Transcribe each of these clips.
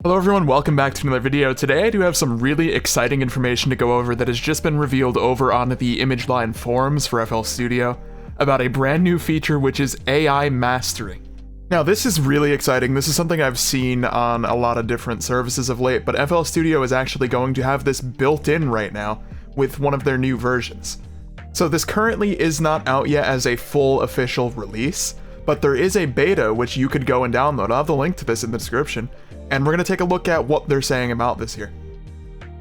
Hello everyone, welcome back to another video. Today I do have some really exciting information to go over that has just been revealed over on the ImageLine forums for FL Studio about a brand new feature which is AI mastering. Now this is really exciting. This is something I've seen on a lot of different services of late, but FL Studio is actually going to have this built in right now with one of their new versions. So this currently is not out yet as a full official release, but there is a beta which you could go and download. I'll have the link to this in the description. And we're going to take a look at what they're saying about this here.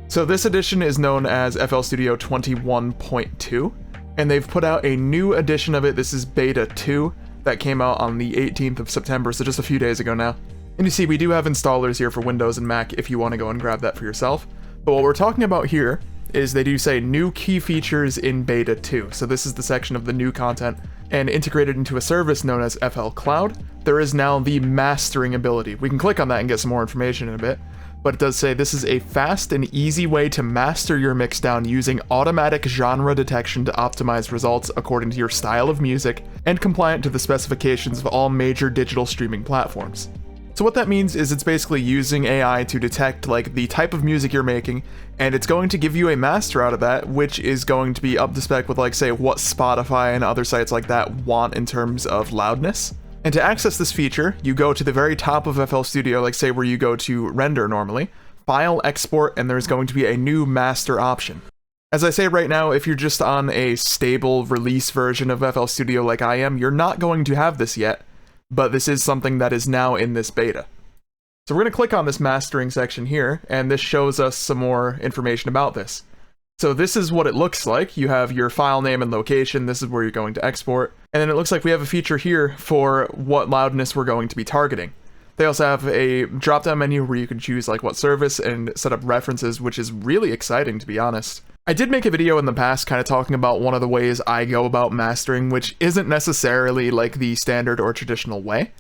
So this edition is known as FL Studio 21.2, and they've put out a new edition of it. This is Beta 2 that came out on the 18th of September, so just a few days ago now. And you see, we do have installers here for Windows and Mac if you want to go and grab that for yourself. But what we're talking about here is they do say new key features in Beta 2. So this is the section of the new content, and integrated into a service known as FL Cloud, there is now the mastering ability. We can click on that and get some more information in a bit, but it does say this is a fast and easy way to master your mixdown using automatic genre detection to optimize results according to your style of music and compliant to the specifications of all major digital streaming platforms. So what that means is it's basically using AI to detect like the type of music you're making, and it's going to give you a master out of that, which is going to be up to spec with like say what Spotify and other sites like that want in terms of loudness. And to access this feature, you go to the very top of FL Studio, like say where you go to render normally, file, export, and there's going to be a new master option. As I say right now, if you're just on a stable release version of FL Studio like I am, you're not going to have this yet. But this is something that is now in this beta. So we're going to click on this mastering section here, and this shows us some more information about this. So this is what it looks like. You have your file name and location, this is where you're going to export, and then it looks like we have a feature here for what loudness we're going to be targeting. They also have a drop-down menu where you can choose like what service and set up references, which is really exciting to be honest. I did make a video in the past kind of talking about one of the ways I go about mastering, which isn't necessarily like the standard or traditional way.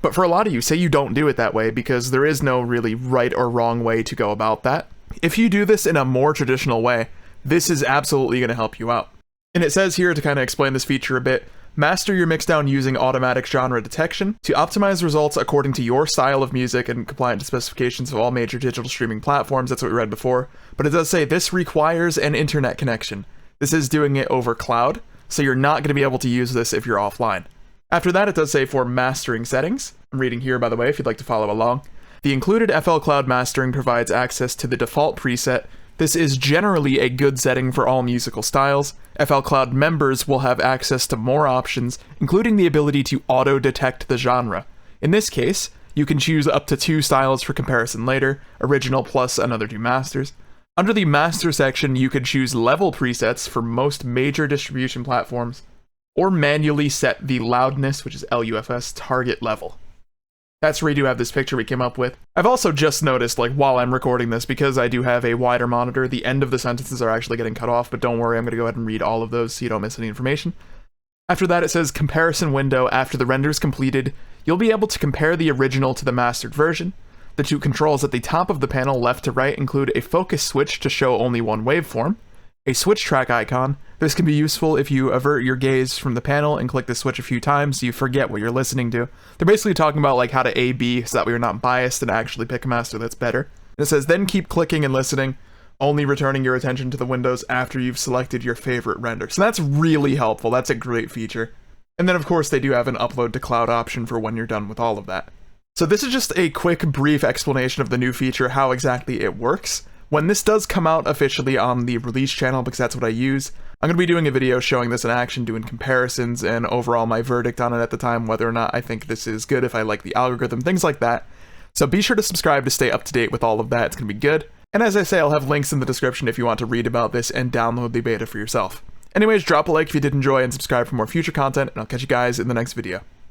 But for a lot of you, say you don't do it that way because there is no really right or wrong way to go about that. If you do this in a more traditional way, this is absolutely going to help you out. And it says here to kind of explain this feature a bit, master your mixdown using automatic genre detection to optimize results according to your style of music and compliant to specifications of all major digital streaming platforms. That's what we read before. But it does say this requires an internet connection. This is doing it over cloud, so you're not going to be able to use this if you're offline. After that, it does say for mastering settings. I'm reading here, by the way, if you'd like to follow along. The included FL Cloud mastering provides access to the default preset. This is generally a good setting for all musical styles. FL Cloud members will have access to more options, including the ability to auto-detect the genre. In this case, you can choose up to 2 styles for comparison later, original plus another 2 masters. Under the master section, you can choose level presets for most major distribution platforms, or manually set the loudness, which is LUFS, target level. That's where we do have this picture we came up with. I've also just noticed, like, while I'm recording this, because I do have a wider monitor, the end of the sentences are actually getting cut off, but don't worry, I'm going to go ahead and read all of those so you don't miss any information. After that, it says comparison window. After the render is completed, you'll be able to compare the original to the mastered version. The 2 controls at the top of the panel, left to right, include a focus switch to show only one waveform, a switch track icon. This can be useful if you avert your gaze from the panel and click the switch a few times so you forget what you're listening to. They're basically talking about like how to A/B so that way you're not biased and actually pick a master that's better. And it says then keep clicking and listening, only returning your attention to the windows after you've selected your favorite render. So that's really helpful. That's a great feature. And then of course they do have an upload to cloud option for when you're done with all of that. So this is just a quick brief explanation of the new feature, how exactly it works. When this does come out officially on the release channel, because that's what I use, I'm going to be doing a video showing this in action, doing comparisons, and overall my verdict on it at the time, whether or not I think this is good, if I like the algorithm, things like that. So be sure to subscribe to stay up to date with all of that, it's going to be good. And as I say, I'll have links in the description if you want to read about this and download the beta for yourself. Anyways, drop a like if you did enjoy and subscribe for more future content, and I'll catch you guys in the next video.